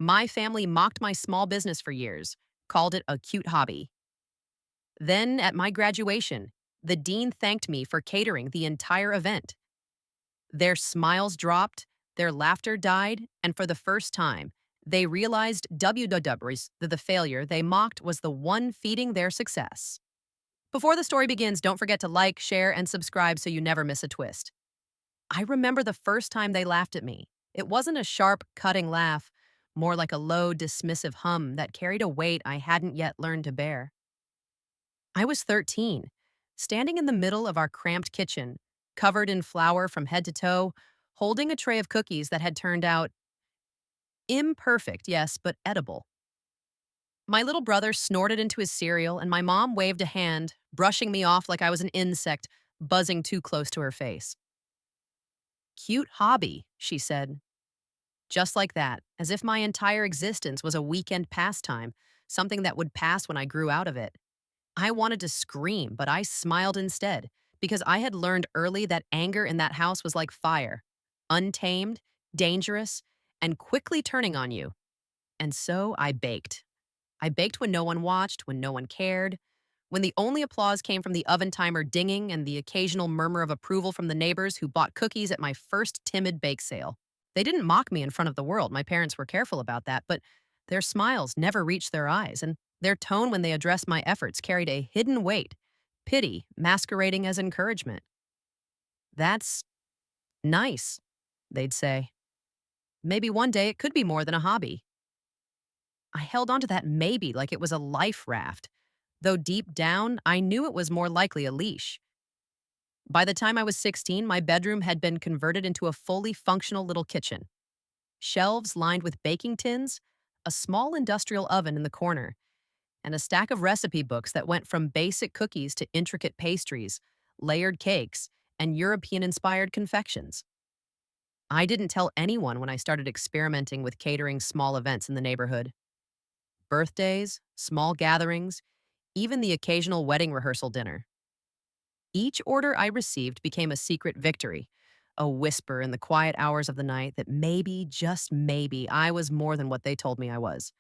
My family mocked my small business for years, called it a cute hobby. Then, at my graduation, the dean thanked me for catering the entire event. Their smiles dropped, their laughter died, and for the first time, they realized WWWs that the failure they mocked was the one feeding their success. Before the story begins, don't forget to like, share, and subscribe so you never miss a twist. I remember the first time they laughed at me. It wasn't a sharp, cutting laugh, more like a low, dismissive hum that carried a weight I hadn't yet learned to bear. I was 13, standing in the middle of our cramped kitchen, covered in flour from head to toe, holding a tray of cookies that had turned out imperfect, yes, but edible. My little brother snorted into his cereal, and my mom waved a hand, brushing me off like I was an insect buzzing too close to her face. Cute hobby, she said, just like that, as if my entire existence was a weekend pastime, something that would pass when I grew out of it. I wanted to scream, but I smiled instead, because I had learned early that anger in that house was like fire, untamed, dangerous, and quickly turning on you. And so I baked. I baked when no one watched, when no one cared, when the only applause came from the oven timer dinging and the occasional murmur of approval from the neighbors who bought cookies at my first timid bake sale. They didn't mock me in front of the world. My parents were careful about that, but their smiles never reached their eyes, and their tone when they addressed my efforts carried a hidden weight, pity masquerading as encouragement. That's nice, they'd say. Maybe one day it could be more than a hobby. I held on to that maybe like it was a life raft, though deep down, I knew it was more likely a leash. By the time I was 16, my bedroom had been converted into a fully functional little kitchen. Shelves lined with baking tins, a small industrial oven in the corner, and a stack of recipe books that went from basic cookies to intricate pastries, layered cakes, and European inspired confections. I didn't tell anyone when I started experimenting with catering small events in the neighborhood. Birthdays, small gatherings, even the occasional wedding rehearsal dinner. Each order I received became a secret victory, a whisper in the quiet hours of the night that maybe, just maybe, I was more than what they told me I was.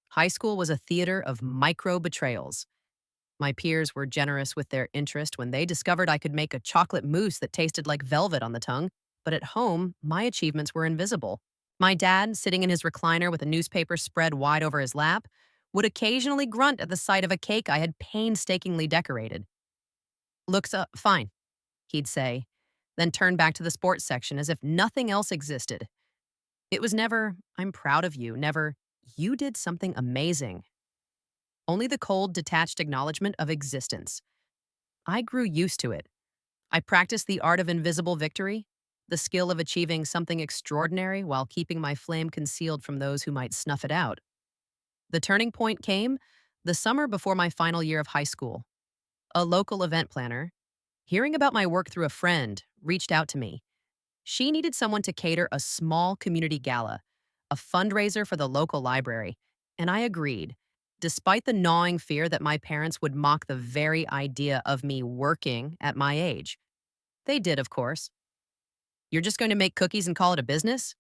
High school was a theater of micro betrayals. My peers were generous with their interest when they discovered I could make a chocolate mousse that tasted like velvet on the tongue, but at home, my achievements were invisible. My dad, sitting in his recliner with a newspaper spread wide over his lap, would occasionally grunt at the sight of a cake I had painstakingly decorated. Looks fine, he'd say, then turn back to the sports section as if nothing else existed. It was never, I'm proud of you, never, you did something amazing. Only the cold, detached acknowledgement of existence. I grew used to it. I practiced the art of invisible victory, the skill of achieving something extraordinary while keeping my flame concealed from those who might snuff it out. The turning point came the summer before my final year of high school. A local event planner, hearing about my work through a friend, reached out to me. She needed someone to cater a small community gala, a fundraiser for the local library, and I agreed, despite the gnawing fear that my parents would mock the very idea of me working at my age. They did, of course. You're just going to make cookies and call it a business?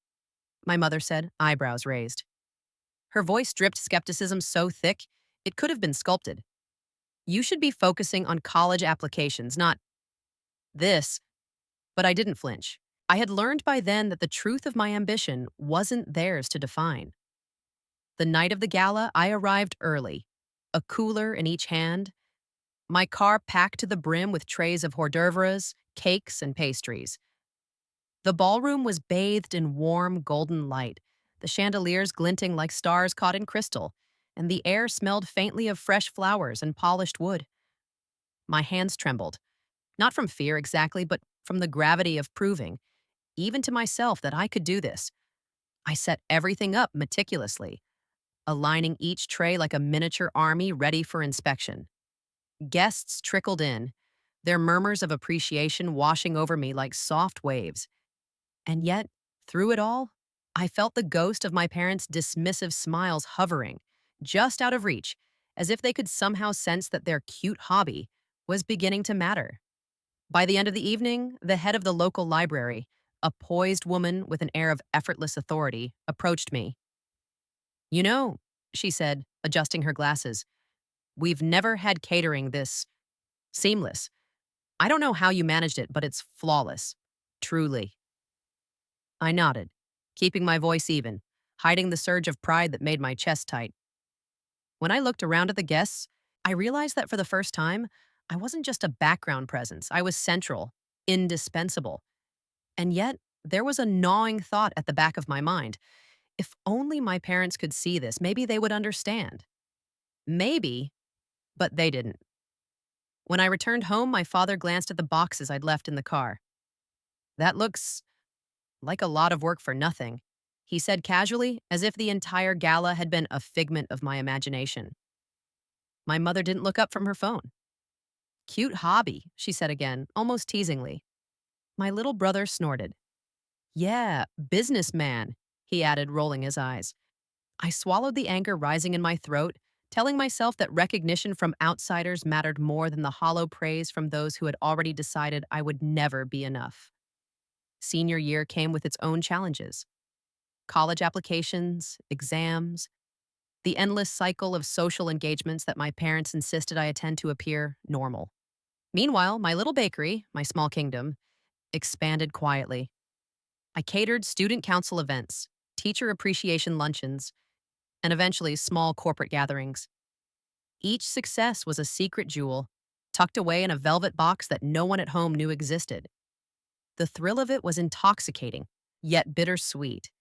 My mother said, eyebrows raised. Her voice dripped skepticism so thick, it could have been sculpted. You should be focusing on college applications, not this. But I didn't flinch. I had learned by then that the truth of my ambition wasn't theirs to define. The night of the gala, I arrived early, a cooler in each hand, my car packed to the brim with trays of hors d'oeuvres, cakes, and pastries. The ballroom was bathed in warm, golden light, the chandeliers glinting like stars caught in crystal, and the air smelled faintly of fresh flowers and polished wood. My hands trembled, not from fear exactly, but from the gravity of proving, even to myself, that I could do this. I set everything up meticulously, aligning each tray like a miniature army ready for inspection. Guests trickled in, their murmurs of appreciation washing over me like soft waves. And yet, through it all, I felt the ghost of my parents' dismissive smiles hovering, just out of reach, as if they could somehow sense that their cute hobby was beginning to matter. By the end of the evening, the head of the local library, a poised woman with an air of effortless authority, approached me. You know, she said, adjusting her glasses, we've never had catering this seamless. I don't know how you managed it, but it's flawless. Truly. I nodded, keeping my voice even, hiding the surge of pride that made my chest tight. When I looked around at the guests, I realized that for the first time, I wasn't just a background presence. I was central, indispensable. And yet, there was a gnawing thought at the back of my mind. If only my parents could see this, maybe they would understand. Maybe, but they didn't. When I returned home, my father glanced at the boxes I'd left in the car. That looks like a lot of work for nothing, he said casually, as if the entire gala had been a figment of my imagination. My mother didn't look up from her phone. Cute hobby, she said again, almost teasingly. My little brother snorted. Yeah, businessman, he added, rolling his eyes. I swallowed the anger rising in my throat, telling myself that recognition from outsiders mattered more than the hollow praise from those who had already decided I would never be enough. Senior year came with its own challenges: college applications, exams, the endless cycle of social engagements that my parents insisted I attend to appear normal. Meanwhile, my little bakery, my small kingdom, expanded quietly. I catered student council events, teacher appreciation luncheons, and eventually small corporate gatherings. Each success was a secret jewel, tucked away in a velvet box that no one at home knew existed. The thrill of it was intoxicating, yet bittersweet,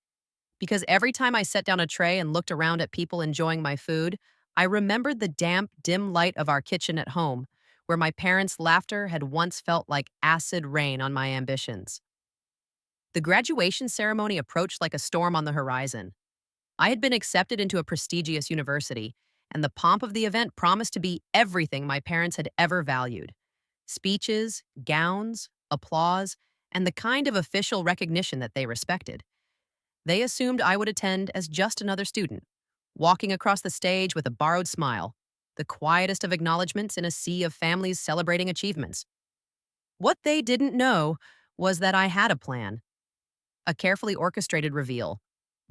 because every time I set down a tray and looked around at people enjoying my food, I remembered the damp, dim light of our kitchen at home, where my parents' laughter had once felt like acid rain on my ambitions. The graduation ceremony approached like a storm on the horizon. I had been accepted into a prestigious university, and the pomp of the event promised to be everything my parents had ever valued: speeches, gowns, applause, and the kind of official recognition that they respected. They assumed I would attend as just another student, walking across the stage with a borrowed smile, the quietest of acknowledgments in a sea of families celebrating achievements. What they didn't know was that I had a plan, a carefully orchestrated reveal,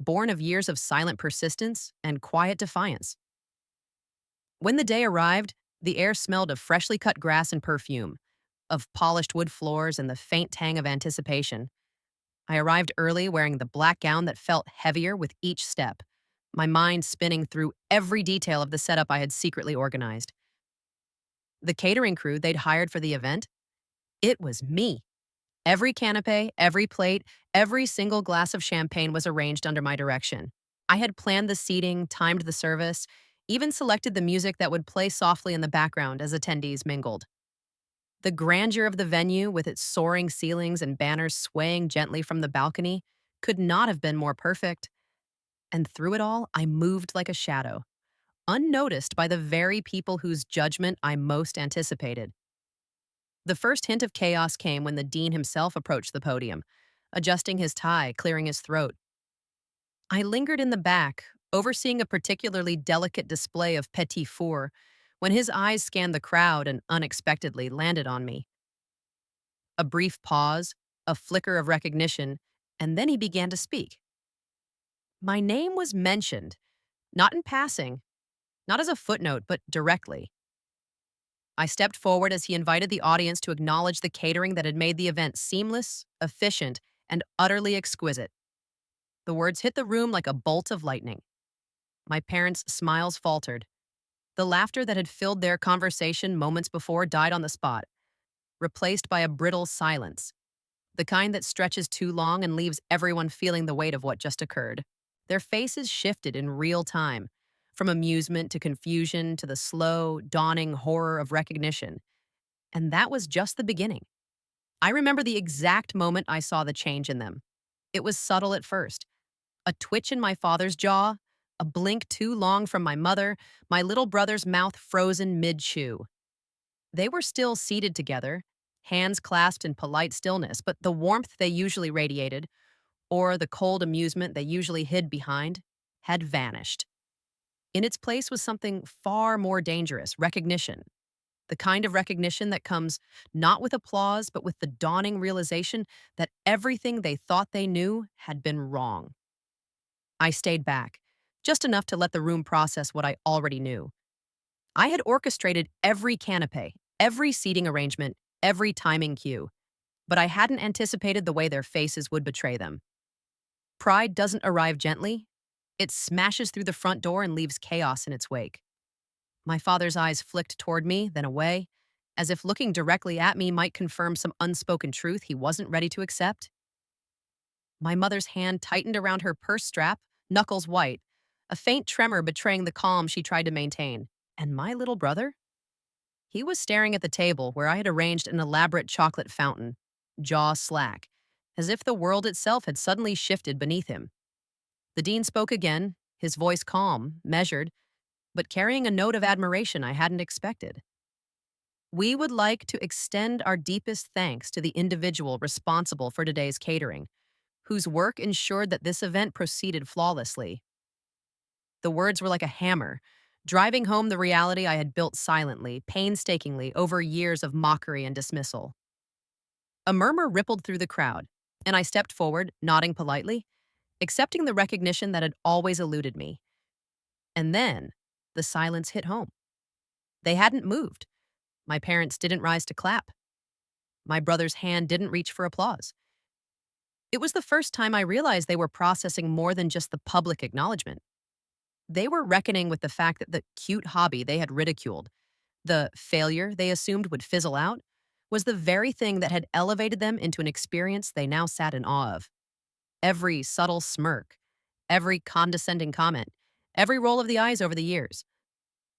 born of years of silent persistence and quiet defiance. When the day arrived, the air smelled of freshly cut grass and perfume, of polished wood floors and the faint tang of anticipation. I arrived early wearing the black gown that felt heavier with each step, my mind spinning through every detail of the setup I had secretly organized. The catering crew they'd hired for the event, it was me. Every canapé, every plate, every single glass of champagne was arranged under my direction. I had planned the seating, timed the service, even selected the music that would play softly in the background as attendees mingled. The grandeur of the venue, with its soaring ceilings and banners swaying gently from the balcony, could not have been more perfect. And through it all, I moved like a shadow, unnoticed by the very people whose judgment I most anticipated. The first hint of chaos came when the dean himself approached the podium, adjusting his tie, clearing his throat. I lingered in the back, overseeing a particularly delicate display of petit four, when his eyes scanned the crowd and unexpectedly landed on me. A brief pause, a flicker of recognition, and then he began to speak. My name was mentioned, not in passing, not as a footnote, but directly. I stepped forward as he invited the audience to acknowledge the catering that had made the event seamless, efficient, and utterly exquisite. The words hit the room like a bolt of lightning. My parents' smiles faltered. The laughter that had filled their conversation moments before died on the spot, replaced by a brittle silence, the kind that stretches too long and leaves everyone feeling the weight of what just occurred. Their faces shifted in real time, from amusement to confusion to the slow, dawning horror of recognition. And that was just the beginning. I remember the exact moment I saw the change in them. It was subtle at first: a twitch in my father's jaw, a blink too long from my mother, my little brother's mouth frozen mid-chew. They were still seated together, hands clasped in polite stillness, but the warmth they usually radiated, or the cold amusement they usually hid behind, had vanished. In its place was something far more dangerous: recognition. The kind of recognition that comes not with applause, but with the dawning realization that everything they thought they knew had been wrong. I stayed back, just enough to let the room process what I already knew. I had orchestrated every canapé, every seating arrangement, every timing cue, but I hadn't anticipated the way their faces would betray them. Pride doesn't arrive gently. It smashes through the front door and leaves chaos in its wake. My father's eyes flicked toward me, then away, as if looking directly at me might confirm some unspoken truth he wasn't ready to accept. My mother's hand tightened around her purse strap, knuckles white, a faint tremor betraying the calm she tried to maintain. And my little brother? He was staring at the table where I had arranged an elaborate chocolate fountain, jaw slack, as if the world itself had suddenly shifted beneath him. The dean spoke again, his voice calm, measured, but carrying a note of admiration I hadn't expected. We would like to extend our deepest thanks to the individual responsible for today's catering, whose work ensured that this event proceeded flawlessly. The words were like a hammer, driving home the reality I had built silently, painstakingly, over years of mockery and dismissal. A murmur rippled through the crowd, and I stepped forward, nodding politely, accepting the recognition that had always eluded me. And then, the silence hit home. They hadn't moved. My parents didn't rise to clap. My brother's hand didn't reach for applause. It was the first time I realized they were processing more than just the public acknowledgement. They were reckoning with the fact that the cute hobby they had ridiculed, the failure they assumed would fizzle out, was the very thing that had elevated them into an experience they now sat in awe of. Every subtle smirk, every condescending comment, every roll of the eyes over the years,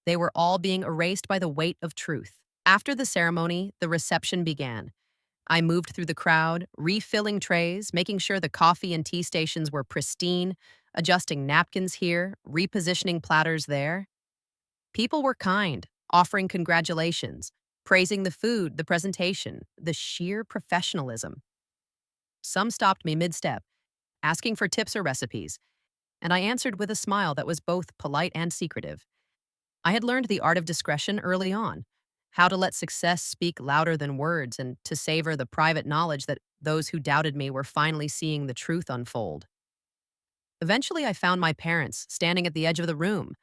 they were all being erased by the weight of truth. After the ceremony, the reception began. I moved through the crowd, refilling trays, making sure the coffee and tea stations were pristine, adjusting napkins here, repositioning platters there. People were kind, offering congratulations, praising the food, the presentation, the sheer professionalism. Some stopped me mid-step, asking for tips or recipes, and I answered with a smile that was both polite and secretive. I had learned the art of discretion early on, how to let success speak louder than words and to savor the private knowledge that those who doubted me were finally seeing the truth unfold. Eventually, I found my parents standing at the edge of the room,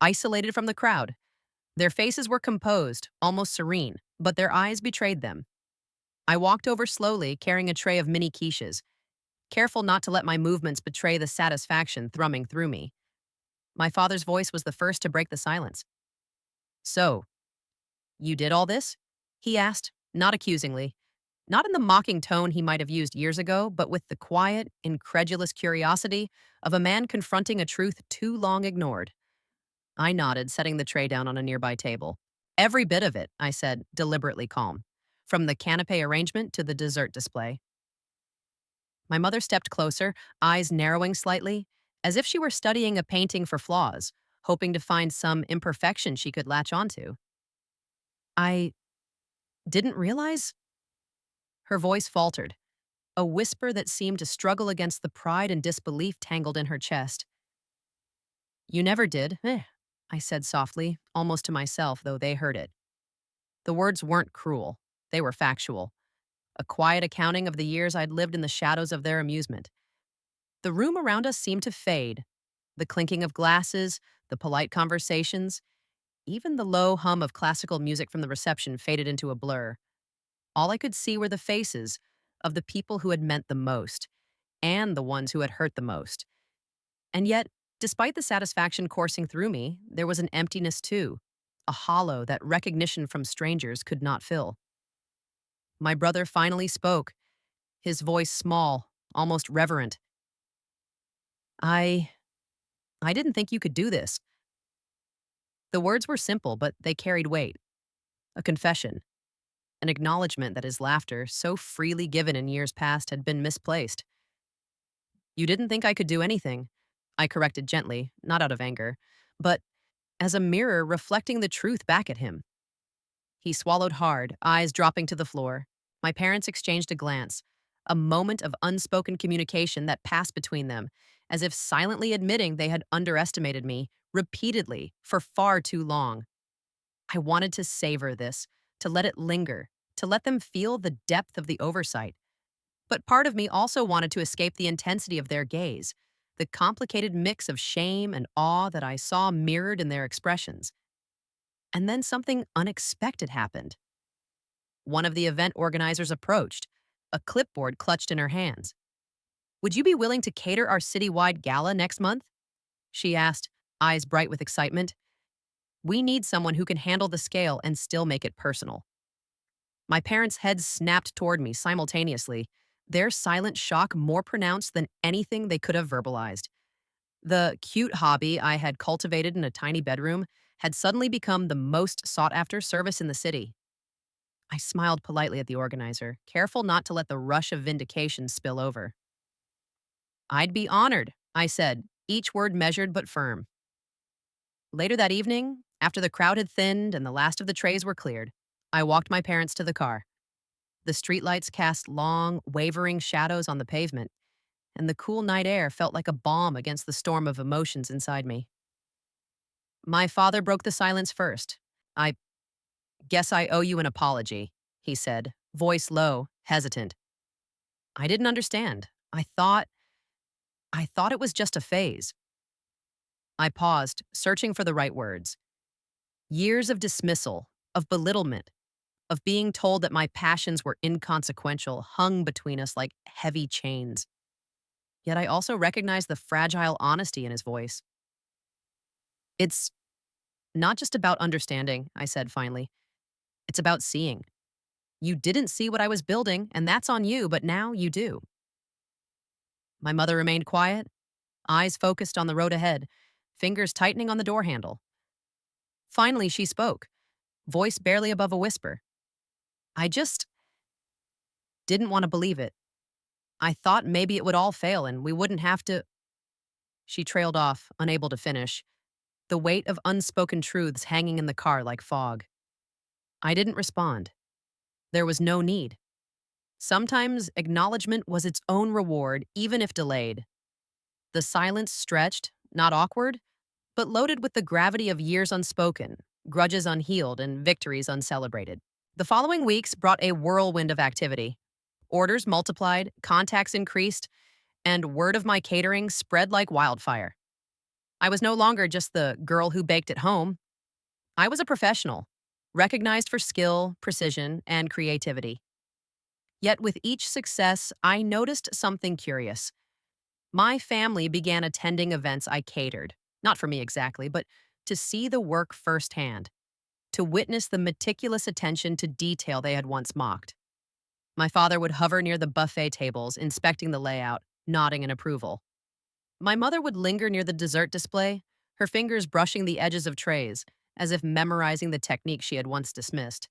isolated from the crowd. Their faces were composed, almost serene, but their eyes betrayed them. I walked over slowly, carrying a tray of mini quiches, careful not to let my movements betray the satisfaction thrumming through me. My father's voice was the first to break the silence. "So, you did all this?" he asked, not accusingly, not in the mocking tone he might have used years ago, but with the quiet, incredulous curiosity of a man confronting a truth too long ignored. I nodded, setting the tray down on a nearby table. "Every bit of it," I said, deliberately calm, from the canapé arrangement to the dessert display. My mother stepped closer, eyes narrowing slightly, as if she were studying a painting for flaws, hoping to find some imperfection she could latch onto. "I didn't realize?" Her voice faltered, a whisper that seemed to struggle against the pride and disbelief tangled in her chest. "You never did, I said softly, almost to myself, though they heard it. The words weren't cruel. They were factual. A quiet accounting of the years I'd lived in the shadows of their amusement. The room around us seemed to fade. The clinking of glasses, the polite conversations, even the low hum of classical music from the reception faded into a blur. All I could see were the faces of the people who had meant the most, and the ones who had hurt the most. And yet, despite the satisfaction coursing through me, there was an emptiness too, a hollow that recognition from strangers could not fill. My brother finally spoke, his voice small, almost reverent. I I didn't think you could do this." The words were simple, but they carried weight. A confession, an acknowledgement that his laughter, so freely given in years past, had been misplaced. "You didn't think I could do anything," I corrected gently, not out of anger, but as a mirror reflecting the truth back at him. He swallowed hard, eyes dropping to the floor. My parents exchanged a glance, a moment of unspoken communication that passed between them, as if silently admitting they had underestimated me, repeatedly, for far too long. I wanted to savor this, to let it linger, to let them feel the depth of the oversight. But part of me also wanted to escape the intensity of their gaze, the complicated mix of shame and awe that I saw mirrored in their expressions. And then something unexpected happened. One of the event organizers approached, a clipboard clutched in her hands. "Would you be willing to cater our citywide gala next month?" she asked, eyes bright with excitement. "We need someone who can handle the scale and still make it personal." My parents' heads snapped toward me simultaneously, their silent shock more pronounced than anything they could have verbalized. The cute hobby I had cultivated in a tiny bedroom had suddenly become the most sought after service in the city. I smiled politely at the organizer, careful not to let the rush of vindication spill over. "I'd be honored," I said, each word measured but firm. Later that evening, after the crowd had thinned and the last of the trays were cleared, I walked my parents to the car. The streetlights cast long, wavering shadows on the pavement, and the cool night air felt like a balm against the storm of emotions inside me. My father broke the silence first. "I guess I owe you an apology," he said, voice low, hesitant. I didn't understand. I thought it was just a phase. I paused, searching for the right words. Years of dismissal, of belittlement, of being told that my passions were inconsequential hung between us like heavy chains. Yet I also recognized the fragile honesty in his voice. "It's not just about understanding," I said finally. "It's about seeing. You didn't see what I was building, and that's on you, but now you do." My mother remained quiet, eyes focused on the road ahead, fingers tightening on the door handle. Finally, she spoke, voice barely above a whisper. "I just didn't want to believe it. I thought maybe it would all fail and we wouldn't have to." She trailed off, unable to finish, the weight of unspoken truths hanging in the car like fog. I didn't respond. There was no need. Sometimes acknowledgement was its own reward, even if delayed. The silence stretched, not awkward, but loaded with the gravity of years unspoken, grudges unhealed, and victories uncelebrated. The following weeks brought a whirlwind of activity. Orders multiplied, contacts increased, and word of my catering spread like wildfire. I was no longer just the girl who baked at home. I was a professional, recognized for skill, precision, and creativity. Yet with each success, I noticed something curious. My family began attending events I catered, not for me exactly, but to see the work firsthand, to witness the meticulous attention to detail they had once mocked. My father would hover near the buffet tables, inspecting the layout, nodding in approval. My mother would linger near the dessert display, her fingers brushing the edges of trays, as if memorizing the technique she had once dismissed.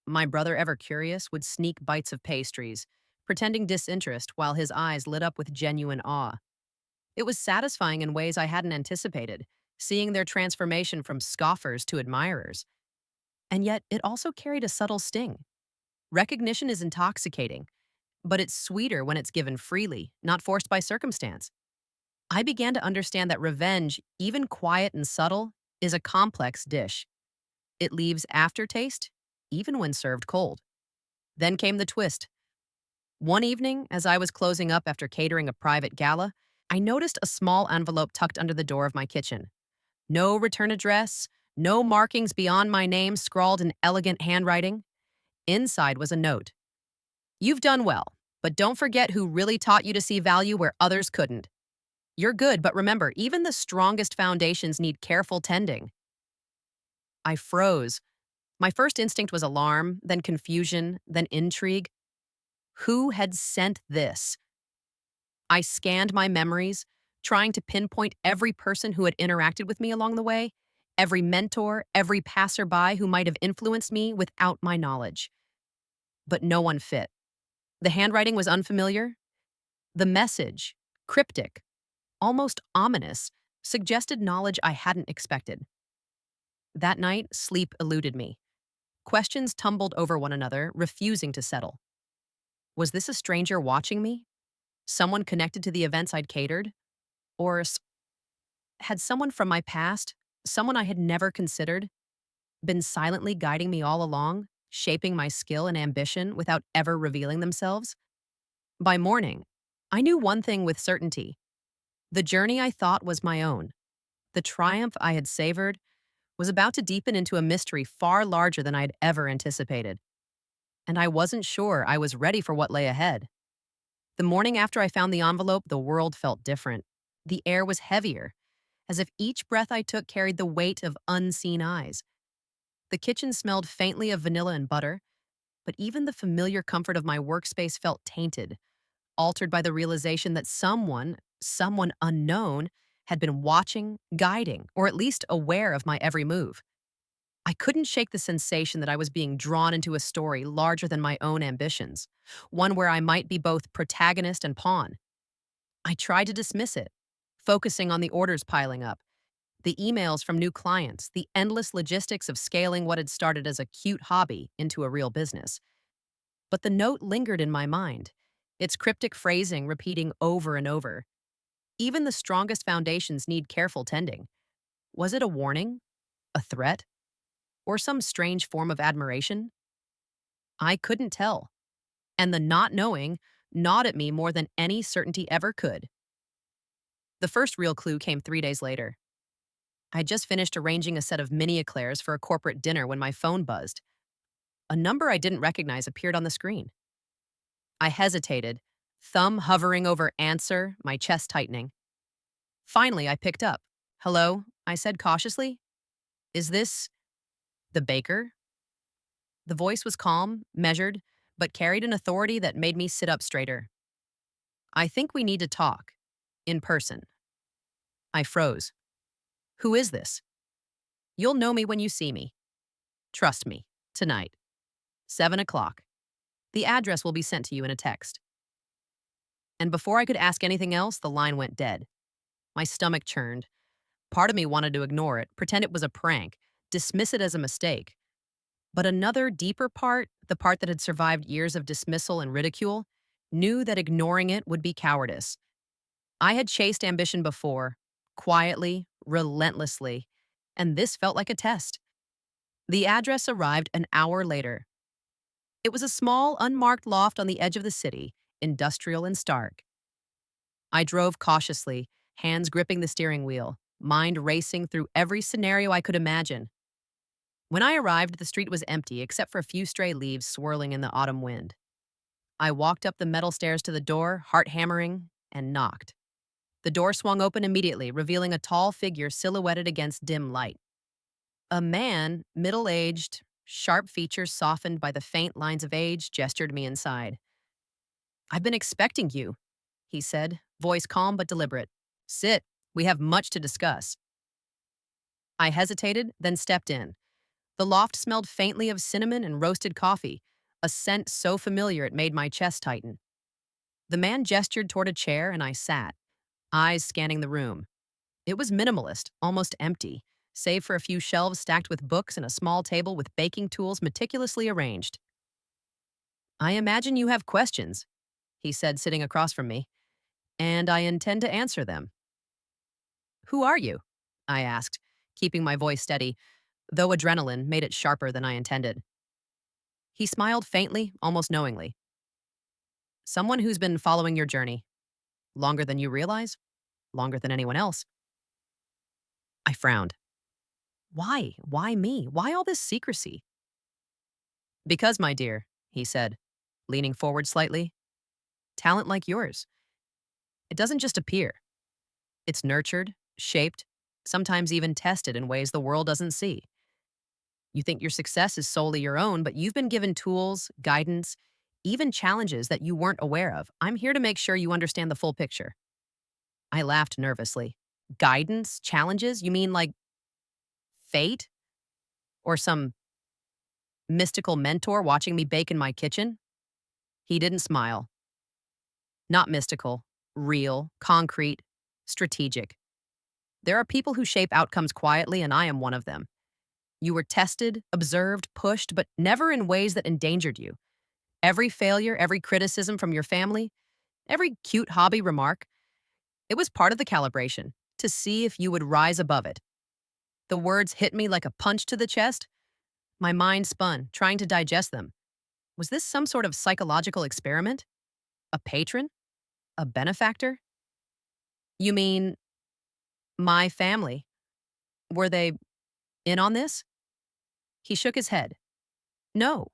My brother, ever curious, would sneak bites of pastries, pretending disinterest while his eyes lit up with genuine awe. It was satisfying in ways I hadn't anticipated, seeing their transformation from scoffers to admirers. And yet, it also carried a subtle sting. Recognition is intoxicating, but it's sweeter when it's given freely, not forced by circumstance. I began to understand that revenge, even quiet and subtle, is a complex dish. It leaves aftertaste, even when served cold. Then came the twist. One evening, as I was closing up after catering a private gala, I noticed a small envelope tucked under the door of my kitchen. No return address, no markings beyond my name scrawled in elegant handwriting. Inside was a note. "You've done well, but don't forget who really taught you to see value where others couldn't. You're good, but remember, even the strongest foundations need careful tending." I froze. My first instinct was alarm, then confusion, then intrigue. Who had sent this? I scanned my memories, trying to pinpoint every person who had interacted with me along the way, every mentor, every passerby who might have influenced me without my knowledge. But no one fit. The handwriting was unfamiliar. The message, cryptic, almost ominous, suggested knowledge I hadn't expected. That night, sleep eluded me. Questions tumbled over one another, refusing to settle. Was this a stranger watching me? Someone connected to the events I'd catered? Or had someone from my past, someone I had never considered, been silently guiding me all along, shaping my skill and ambition without ever revealing themselves? By morning, I knew one thing with certainty. The journey I thought was my own, the triumph I had savored, was about to deepen into a mystery far larger than I'd ever anticipated. And I wasn't sure I was ready for what lay ahead. The morning after I found the envelope, the world felt different. The air was heavier, as if each breath I took carried the weight of unseen eyes. The kitchen smelled faintly of vanilla and butter, but even the familiar comfort of my workspace felt tainted, altered by the realization that someone unknown, had been watching, guiding, or at least aware of my every move. I couldn't shake the sensation that I was being drawn into a story larger than my own ambitions, one where I might be both protagonist and pawn. I tried to dismiss it, focusing on the orders piling up, the emails from new clients, the endless logistics of scaling what had started as a cute hobby into a real business. But the note lingered in my mind, its cryptic phrasing repeating over and over. Even the strongest foundations need careful tending. Was it a warning? A threat? Or some strange form of admiration? I couldn't tell, and the not knowing gnawed at me more than any certainty ever could. The first real clue came 3 days later. I had just finished arranging a set of mini eclairs for a corporate dinner when my phone buzzed. A number I didn't recognize appeared on the screen. I hesitated, thumb hovering over answer, my chest tightening. Finally, I picked up. "Hello," I said cautiously. "Is this the baker?" The voice was calm, measured, but carried an authority that made me sit up straighter. "I think we need to talk. In person." I froze. "Who is this?" "You'll know me when you see me. Trust me. Tonight. 7 o'clock. The address will be sent to you in a text." And before I could ask anything else, the line went dead. My stomach churned. Part of me wanted to ignore it, pretend it was a prank, dismiss it as a mistake. But another deeper part, the part that had survived years of dismissal and ridicule, knew that ignoring it would be cowardice. I had chased ambition before, quietly, relentlessly, and this felt like a test. The address arrived an hour later. It was a small, unmarked loft on the edge of the city, industrial and stark. I drove cautiously, hands gripping the steering wheel, mind racing through every scenario I could imagine. When I arrived, the street was empty except for a few stray leaves swirling in the autumn wind. I walked up the metal stairs to the door, heart hammering, and knocked. The door swung open immediately, revealing a tall figure silhouetted against dim light. A man, middle-aged, sharp features softened by the faint lines of age, gestured me inside. "I've been expecting you," he said, voice calm but deliberate. "Sit. We have much to discuss." I hesitated, then stepped in. The loft smelled faintly of cinnamon and roasted coffee, a scent so familiar it made my chest tighten. The man gestured toward a chair and I sat, eyes scanning the room. It was minimalist, almost empty, save for a few shelves stacked with books and a small table with baking tools meticulously arranged. "I imagine you have questions," he said, sitting across from me, "and I intend to answer them." "Who are you?" I asked, keeping my voice steady, though adrenaline made it sharper than I intended. He smiled faintly, almost knowingly. "Someone who's been following your journey. Longer than you realize, longer than anyone else." I frowned. Why? Why me? Why all this secrecy? "Because, my dear," he said, leaning forward slightly, "talent like yours, it doesn't just appear. It's nurtured, shaped, sometimes even tested in ways the world doesn't see. You think your success is solely your own, but you've been given tools, guidance, even challenges that you weren't aware of. I'm here to make sure you understand the full picture." I laughed nervously. "Guidance? Challenges? You mean like fate? Or some mystical mentor watching me bake in my kitchen?" He didn't smile. "Not mystical. Real, concrete, strategic. There are people who shape outcomes quietly, and I am one of them. You were tested, observed, pushed, but never in ways that endangered you. Every failure, every criticism from your family, every cute hobby remark, it was part of the calibration, to see if you would rise above it." The words hit me like a punch to the chest. My mind spun, trying to digest them. Was this some sort of psychological experiment? A patron? A benefactor? You mean my family? Were they in on this? He shook his head. No.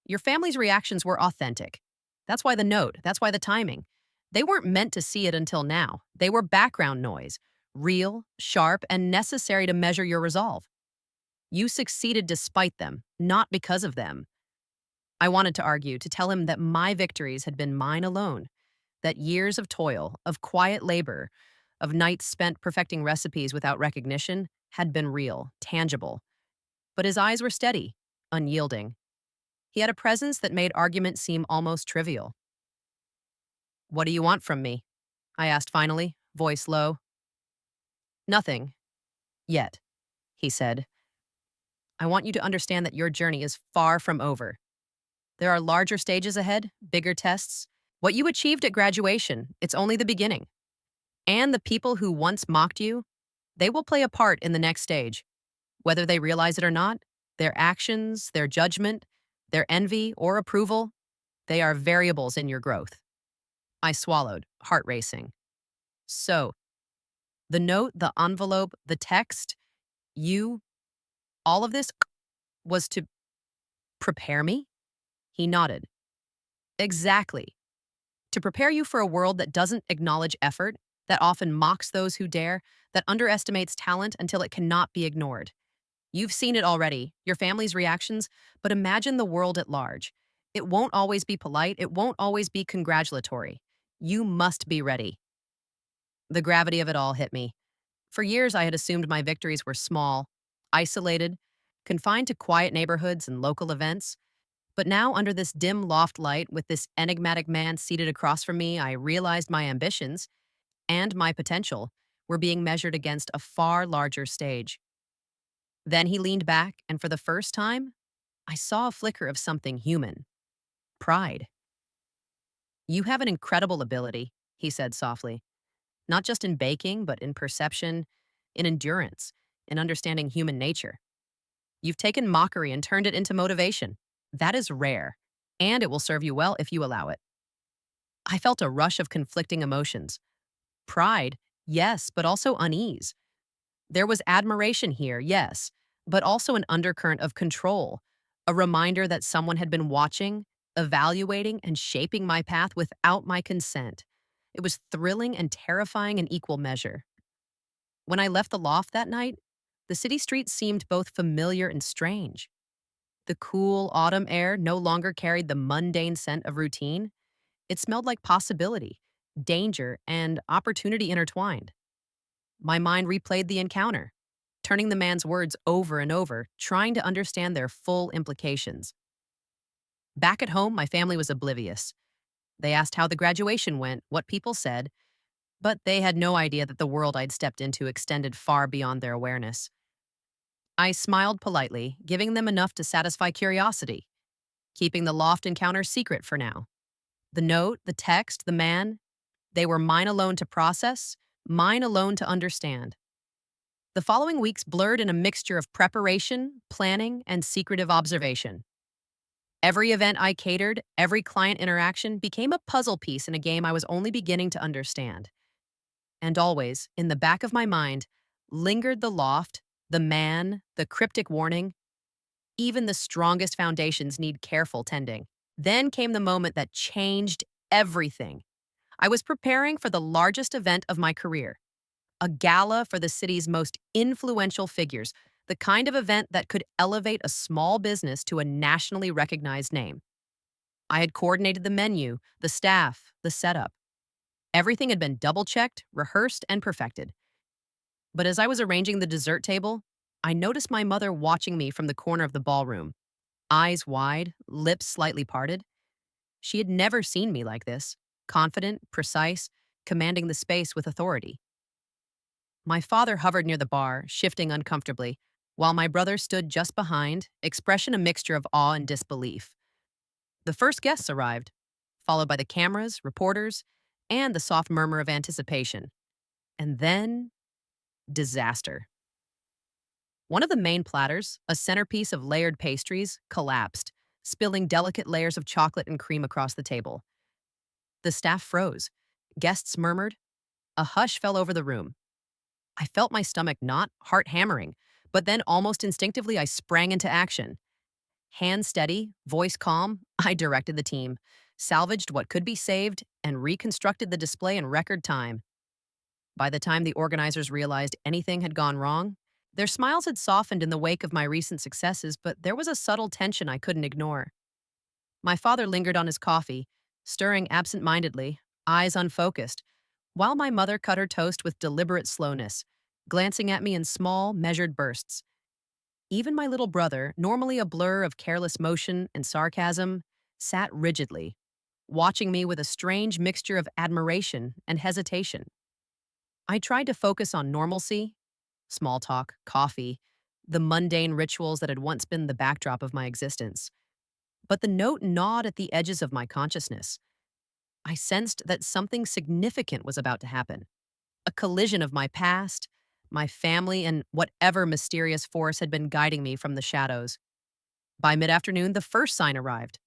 Your family's reactions were authentic. That's why the note, that's why the timing. They weren't meant to see it until now. They were background noise, real, sharp, and necessary to measure your resolve. You succeeded despite them, not because of them. I wanted to argue, to tell him that my victories had been mine alone, that years of toil, of quiet labor, of nights spent perfecting recipes without recognition had been real, tangible. But his eyes were steady, unyielding. He had a presence that made argument seem almost trivial. What do you want from me? I asked finally, voice low. Nothing. Yet, he said. I want you to understand that your journey is far from over. There are larger stages ahead, bigger tests. What you achieved at graduation, it's only the beginning. And the people who once mocked you, they will play a part in the next stage. Whether they realize it or not, their actions, their judgment, their envy or approval, they are variables in your growth. I swallowed, heart racing. So, the note, the envelope, the text, you, all of this was to prepare me? He nodded. Exactly. To prepare you for a world that doesn't acknowledge effort, that often mocks those who dare, that underestimates talent until it cannot be ignored. You've seen it already, your family's reactions, but imagine the world at large. It won't always be polite, it won't always be congratulatory. You must be ready. The gravity of it all hit me. For years, I had assumed my victories were small, isolated, confined to quiet neighborhoods and local events. But now, under this dim loft light, with this enigmatic man seated across from me, I realized my ambitions and my potential were being measured against a far larger stage. Then he leaned back, and for the first time, I saw a flicker of something human: pride. You have an incredible ability, he said softly, not just in baking, but in perception, in endurance, in understanding human nature. You've taken mockery and turned it into motivation. That is rare, and it will serve you well if you allow it. I felt a rush of conflicting emotions. Pride, yes, but also unease. There was admiration here, yes, but also an undercurrent of control, a reminder that someone had been watching, evaluating, and shaping my path without my consent. It was thrilling and terrifying in equal measure. When I left the loft that night, the city streets seemed both familiar and strange. The cool autumn air no longer carried the mundane scent of routine. It smelled like possibility, danger, and opportunity intertwined. My mind replayed the encounter, turning the man's words over and over, trying to understand their full implications. Back at home, my family was oblivious. They asked how the graduation went, what people said, but they had no idea that the world I'd stepped into extended far beyond their awareness. I smiled politely, giving them enough to satisfy curiosity, keeping the loft encounter secret for now. The note, the text, the man, they were mine alone to process, mine alone to understand. The following weeks blurred in a mixture of preparation, planning, and secretive observation. Every event I catered, every client interaction became a puzzle piece in a game I was only beginning to understand. And always, in the back of my mind, lingered the loft, the man, the cryptic warning. Even the strongest foundations need careful tending. Then came the moment that changed everything. I was preparing for the largest event of my career, a gala for the city's most influential figures, the kind of event that could elevate a small business to a nationally recognized name. I had coordinated the menu, the staff, the setup. Everything had been double-checked, rehearsed, and perfected. But as I was arranging the dessert table, I noticed my mother watching me from the corner of the ballroom, eyes wide, lips slightly parted. She had never seen me like this, confident, precise, commanding the space with authority. My father hovered near the bar, shifting uncomfortably, while my brother stood just behind, expression a mixture of awe and disbelief. The first guests arrived, followed by the cameras, reporters, and the soft murmur of anticipation. And then, disaster. One of the main platters, a centerpiece of layered pastries, collapsed, spilling delicate layers of chocolate and cream across the table. The staff froze. Guests murmured, A hush fell over the room. I felt my stomach knot, heart hammering, but then almost instinctively I sprang into action. Hand steady, voice calm, I directed the team, salvaged what could be saved, and reconstructed the display in record time. By the time the organizers realized anything had gone wrong, their smiles had softened in the wake of my recent successes, but there was a subtle tension I couldn't ignore. My father lingered on his coffee, stirring absent-mindedly, eyes unfocused, while my mother cut her toast with deliberate slowness, glancing at me in small, measured bursts. Even my little brother, normally a blur of careless motion and sarcasm, sat rigidly, watching me with a strange mixture of admiration and hesitation. I tried to focus on normalcy, small talk, coffee, the mundane rituals that had once been the backdrop of my existence. But the note gnawed at the edges of my consciousness. I sensed that something significant was about to happen. A collision of my past, my family, and whatever mysterious force had been guiding me from the shadows. By mid-afternoon, the first sign arrived.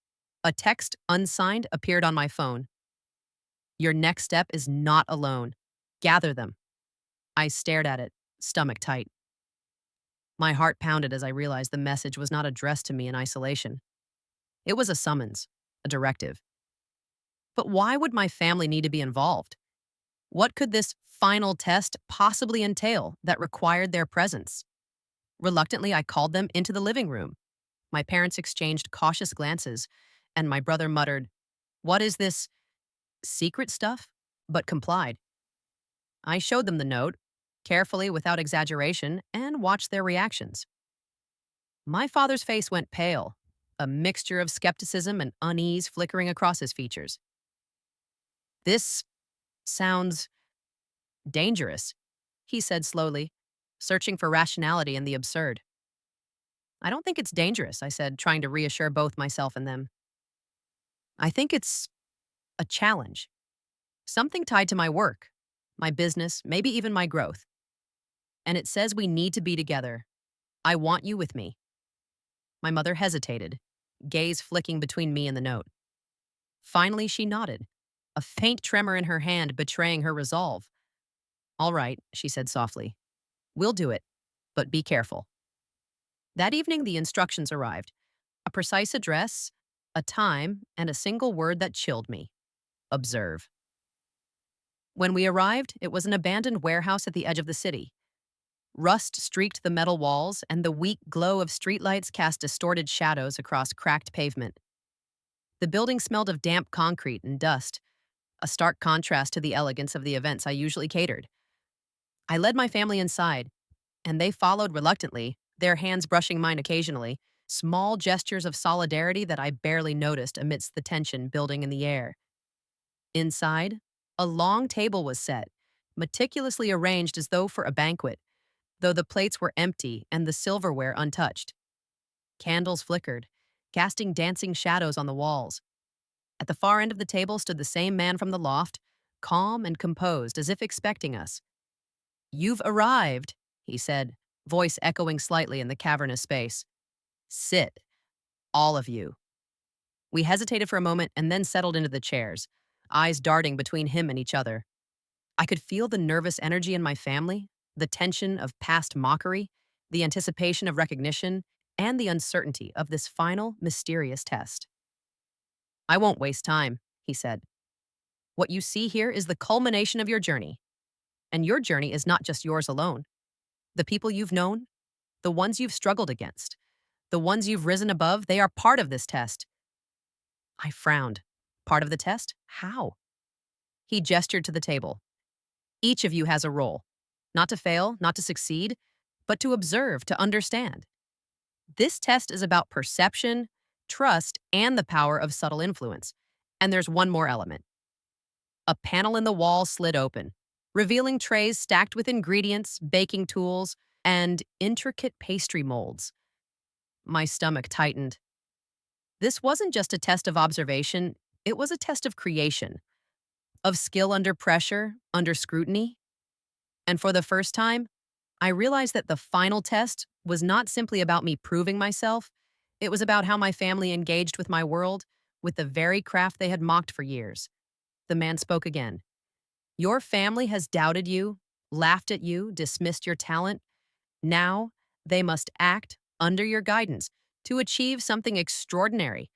A text, unsigned, appeared on my phone. Your next step is not alone. Gather them. I stared at it, stomach tight. My heart pounded as I realized the message was not addressed to me in isolation. It was a summons, a directive. But why would my family need to be involved? What could this final test possibly entail that required their presence? Reluctantly, I called them into the living room. My parents exchanged cautious glances, and my brother muttered, "What is this secret stuff?" but complied. I showed them the note, carefully without exaggeration, and watched their reactions. My father's face went pale, a mixture of skepticism and unease flickering across his features. This sounds dangerous, he said slowly, searching for rationality in the absurd. I don't think it's dangerous, I said, trying to reassure both myself and them. I think it's a challenge, something tied to my work, my business, maybe even my growth. And it says we need to be together. I want you with me. My mother hesitated, gaze flicking between me and the note. Finally, she nodded, a faint tremor in her hand betraying her resolve. All right, she said softly. We'll do it, but be careful. That evening, the instructions arrived. A precise address, a time, and a single word that chilled me. Observe. When we arrived, it was an abandoned warehouse at the edge of the city. Rust streaked the metal walls, and the weak glow of streetlights cast distorted shadows across cracked pavement. The building smelled of damp concrete and dust, a stark contrast to the elegance of the events I usually catered. I led my family inside, and they followed reluctantly, their hands brushing mine occasionally, small gestures of solidarity that I barely noticed amidst the tension building in the air. Inside, a long table was set, meticulously arranged as though for a banquet, though the plates were empty and the silverware untouched. Candles flickered, casting dancing shadows on the walls. At the far end of the table stood the same man from the loft, calm and composed, as if expecting us. You've arrived, he said, voice echoing slightly in the cavernous space. Sit, all of you. We hesitated for a moment and then settled into the chairs, eyes darting between him and each other. I could feel the nervous energy in my family, the tension of past mockery, the anticipation of recognition, and the uncertainty of this final, mysterious test. I won't waste time, he said. What you see here is the culmination of your journey. And your journey is not just yours alone. The people you've known, the ones you've struggled against, the ones you've risen above, they are part of this test. I frowned. Part of the test? How? He gestured to the table. Each of you has a role. Not to fail, not to succeed, but to observe, to understand. This test is about perception, trust, and the power of subtle influence. And there's one more element. A panel in the wall slid open, revealing trays stacked with ingredients, baking tools, and intricate pastry molds. My stomach tightened. This wasn't just a test of observation, it was a test of creation, of skill under pressure, under scrutiny. And for the first time, I realized that the final test was not simply about me proving myself, it was about how my family engaged with my world, with the very craft they had mocked for years. The man spoke again. Your family has doubted you, laughed at you, dismissed your talent. Now they must act under your guidance to achieve something extraordinary.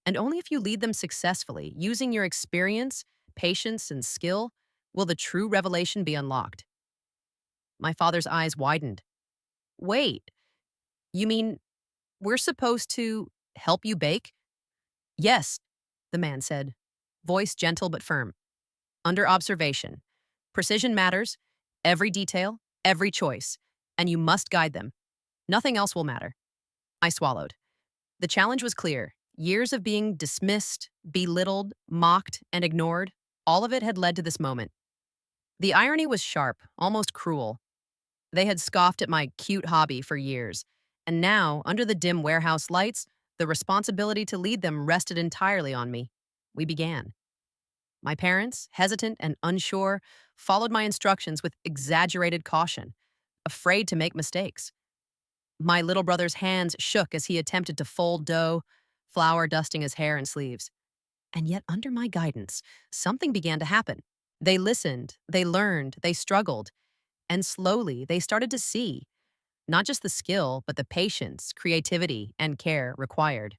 And only if you lead them successfully, using your experience, patience, and skill, will the true revelation be unlocked. My father's eyes widened. Wait, you mean we're supposed to help you bake? Yes, the man said, voice gentle but firm. Under observation. Precision matters, every detail, every choice, and you must guide them. Nothing else will matter. I swallowed. The challenge was clear. Years of being dismissed, belittled, mocked, and ignored, all of it had led to this moment. The irony was sharp, almost cruel. They had scoffed at my cute hobby for years, and now, under the dim warehouse lights, the responsibility to lead them rested entirely on me. We began. My parents, hesitant and unsure, followed my instructions with exaggerated caution, afraid to make mistakes. My little brother's hands shook as he attempted to fold dough, flour dusting his hair and sleeves. And yet, under my guidance, something began to happen. They listened, they learned, they struggled, and slowly they started to see not just the skill, but the patience, creativity, and care required.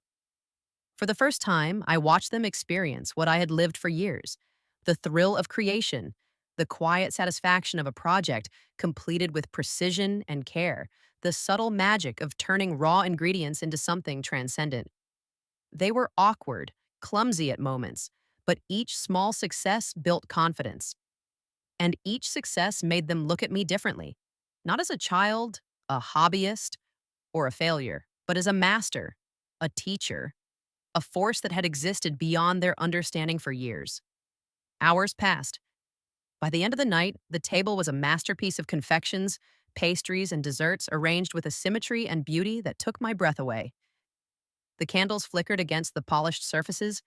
For the first time, I watched them experience what I had lived for years: the thrill of creation, the quiet satisfaction of a project completed with precision and care, the subtle magic of turning raw ingredients into something transcendent. They were awkward, clumsy at moments, but each small success built confidence. And each success made them look at me differently, not as a child, a hobbyist, or a failure, but as a master, a teacher, a force that had existed beyond their understanding for years. Hours passed. By the end of the night, the table was a masterpiece of confections, pastries, and desserts arranged with a symmetry and beauty that took my breath away. The candles flickered against the polished surfaces,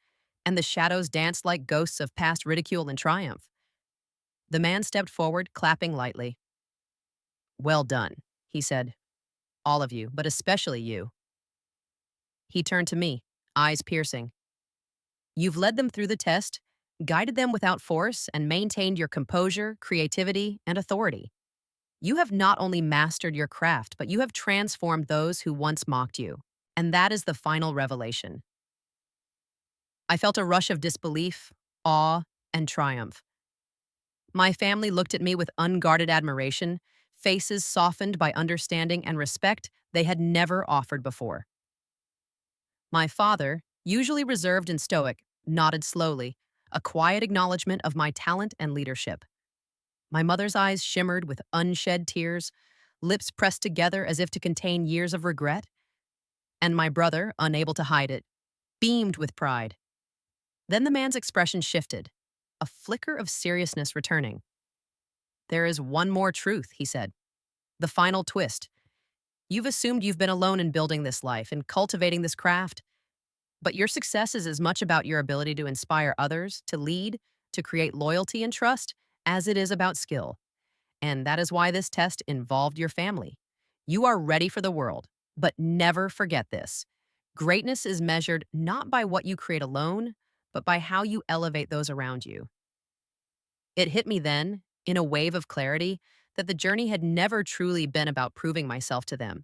and the shadows danced like ghosts of past ridicule and triumph. The man stepped forward, clapping lightly. Well done, he said. All of you, but especially you. He turned to me, eyes piercing. You've led them through the test, guided them without force, and maintained your composure, creativity, and authority. You have not only mastered your craft, but you have transformed those who once mocked you. And that is the final revelation. I felt a rush of disbelief, awe, and triumph. My family looked at me with unguarded admiration, faces softened by understanding and respect they had never offered before. My father, usually reserved and stoic, nodded slowly, a quiet acknowledgement of my talent and leadership. My mother's eyes shimmered with unshed tears, lips pressed together as if to contain years of regret, and my brother, unable to hide it, beamed with pride. Then the man's expression shifted, a flicker of seriousness returning. There is one more truth, he said. The final twist. You've assumed you've been alone in building this life and cultivating this craft, but your success is as much about your ability to inspire others, to lead, to create loyalty and trust, as it is about skill. And that is why this test involved your family. You are ready for the world, but never forget this. Greatness is measured not by what you create alone, but by how you elevate those around you. It hit me then, in a wave of clarity, that the journey had never truly been about proving myself to them.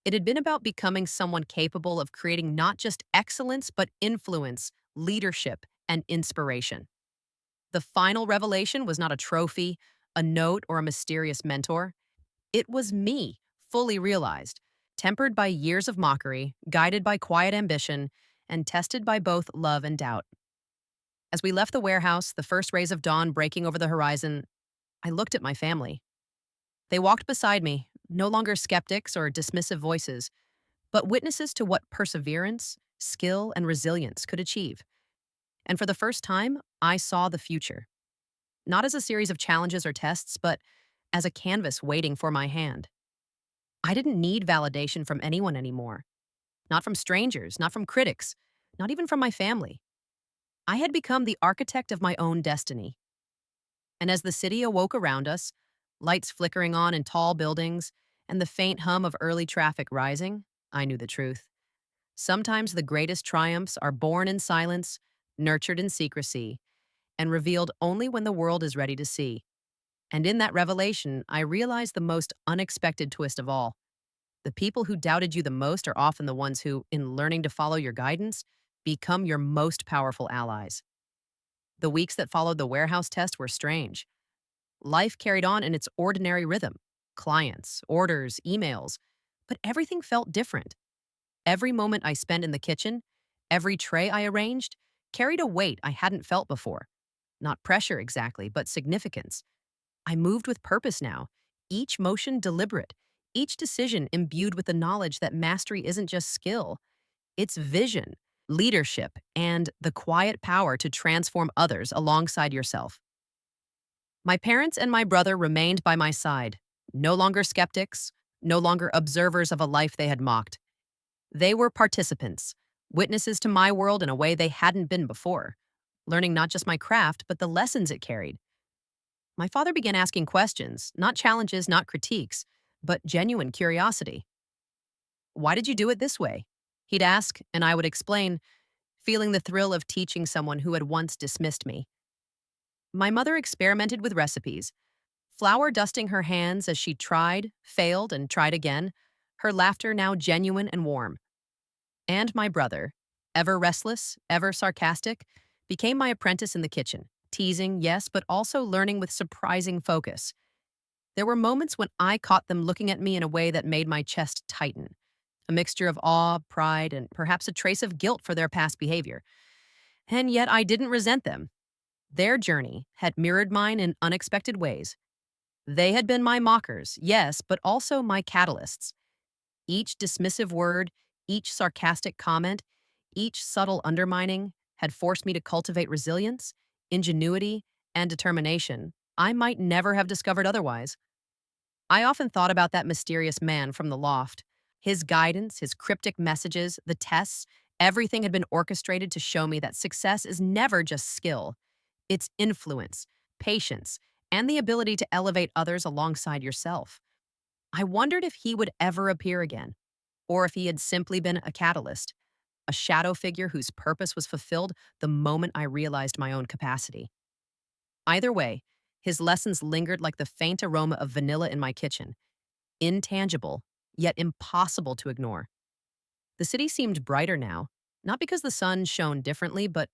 It had been about becoming someone capable of creating not just excellence, but influence, leadership, and inspiration. The final revelation was not a trophy, a note, or a mysterious mentor. It was me, fully realized, tempered by years of mockery, guided by quiet ambition, and tested by both love and doubt. As we left the warehouse, the first rays of dawn breaking over the horizon, I looked at my family. They walked beside me, no longer skeptics or dismissive voices, but witnesses to what perseverance, skill, and resilience could achieve. And for the first time, I saw the future. Not as a series of challenges or tests, but as a canvas waiting for my hand. I didn't need validation from anyone anymore. Not from strangers, not from critics, not even from my family. I had become the architect of my own destiny. And as the city awoke around us, lights flickering on in tall buildings, and the faint hum of early traffic rising, I knew the truth. Sometimes the greatest triumphs are born in silence, nurtured in secrecy, and revealed only when the world is ready to see. And in that revelation, I realized the most unexpected twist of all. The people who doubted you the most are often the ones who, in learning to follow your guidance, become your most powerful allies. The weeks that followed the warehouse test were strange. Life carried on in its ordinary rhythm: clients, orders, emails, but everything felt different. Every moment I spent in the kitchen, every tray I arranged, carried a weight I hadn't felt before. Not pressure exactly, but significance. I moved with purpose now, each motion deliberate, each decision imbued with the knowledge that mastery isn't just skill, it's vision, leadership, and the quiet power to transform others alongside yourself. My parents and my brother remained by my side, no longer skeptics, no longer observers of a life they had mocked. They were participants, witnesses to my world in a way they hadn't been before, learning not just my craft, but the lessons it carried. My father began asking questions, not challenges, not critiques, but genuine curiosity. Why did you do it this way? He'd ask, and I would explain, feeling the thrill of teaching someone who had once dismissed me. My mother experimented with recipes, flour dusting her hands as she tried, failed, and tried again, her laughter now genuine and warm. And my brother, ever restless, ever sarcastic, became my apprentice in the kitchen, teasing, yes, but also learning with surprising focus. There were moments when I caught them looking at me in a way that made my chest tighten, a mixture of awe, pride, and perhaps a trace of guilt for their past behavior. And yet I didn't resent them. Their journey had mirrored mine in unexpected ways. They had been my mockers, yes, but also my catalysts. Each dismissive word, each sarcastic comment, each subtle undermining had forced me to cultivate resilience, ingenuity, and determination I might never have discovered otherwise. I often thought about that mysterious man from the loft. His guidance, his cryptic messages, the tests, everything had been orchestrated to show me that success is never just skill. It's influence, patience, and the ability to elevate others alongside yourself. I wondered if he would ever appear again, or if he had simply been a catalyst, a shadow figure whose purpose was fulfilled the moment I realized my own capacity. Either way, his lessons lingered like the faint aroma of vanilla in my kitchen, intangible, yet impossible to ignore. The city seemed brighter now, not because the sun shone differently, but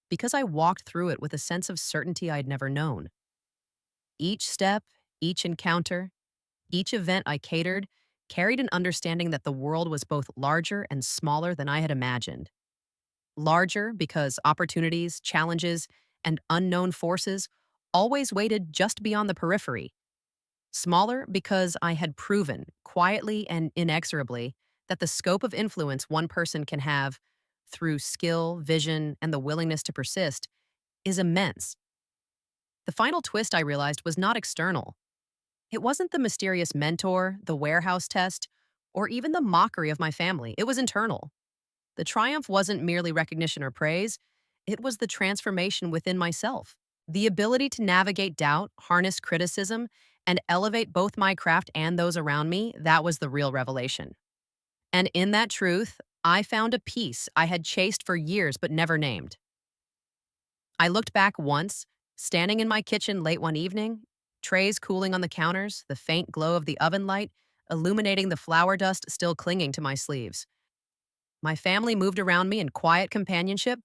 because I walked through it with a sense of certainty I'd never known. Each step, each encounter, each event I catered carried an understanding that the world was both larger and smaller than I had imagined. Larger because opportunities, challenges, and unknown forces always waited just beyond the periphery. Smaller because I had proven, quietly and inexorably, that the scope of influence one person can have through skill, vision, and the willingness to persist is immense. The final twist I realized was not external. It wasn't the mysterious mentor, the warehouse test, or even the mockery of my family. It was internal. The triumph wasn't merely recognition or praise, it was the transformation within myself. The ability to navigate doubt, harness criticism, and elevate both my craft and those around me, that was the real revelation. And in that truth, I found a peace I had chased for years but never named. I looked back once, standing in my kitchen late one evening, trays cooling on the counters, the faint glow of the oven light illuminating the flour dust still clinging to my sleeves. My family moved around me in quiet companionship,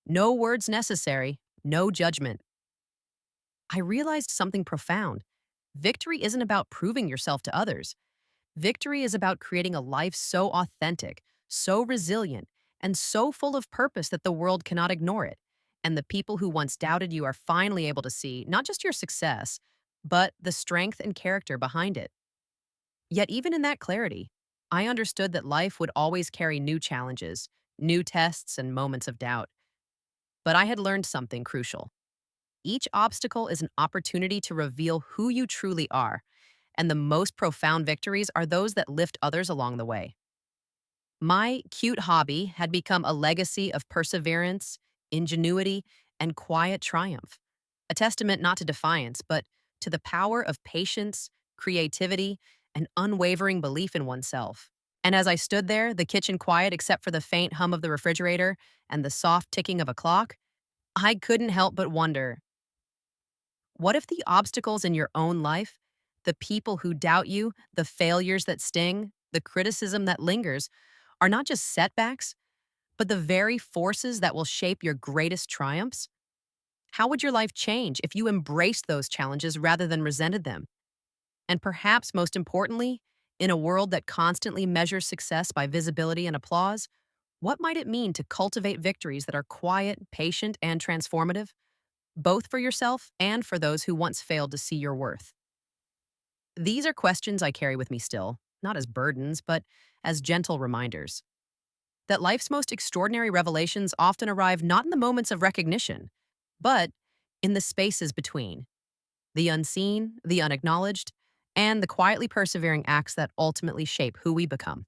no words necessary, no judgment. I realized something profound. Victory isn't about proving yourself to others. Victory is about creating a life so authentic, so resilient, and so full of purpose that the world cannot ignore it. And the people who once doubted you are finally able to see not just your success, but the strength and character behind it. Yet, even in that clarity, I understood that life would always carry new challenges, new tests, and moments of doubt. But I had learned something crucial. Each obstacle is an opportunity to reveal who you truly are, and the most profound victories are those that lift others along the way. My cute hobby had become a legacy of perseverance, ingenuity, and quiet triumph, a testament not to defiance, but to the power of patience, creativity, and unwavering belief in oneself. And as I stood there, the kitchen quiet except for the faint hum of the refrigerator and the soft ticking of a clock, I couldn't help but wonder, what if the obstacles in your own life, the people who doubt you, the failures that sting, the criticism that lingers, are not just setbacks, but the very forces that will shape your greatest triumphs? How would your life change if you embraced those challenges rather than resented them? And perhaps most importantly, in a world that constantly measures success by visibility and applause, what might it mean to cultivate victories that are quiet, patient, and transformative, both for yourself and for those who once failed to see your worth? These are questions I carry with me still, not as burdens, but as gentle reminders that life's most extraordinary revelations often arrive not in the moments of recognition, but in the spaces between, the unseen, the unacknowledged, and the quietly persevering acts that ultimately shape who we become.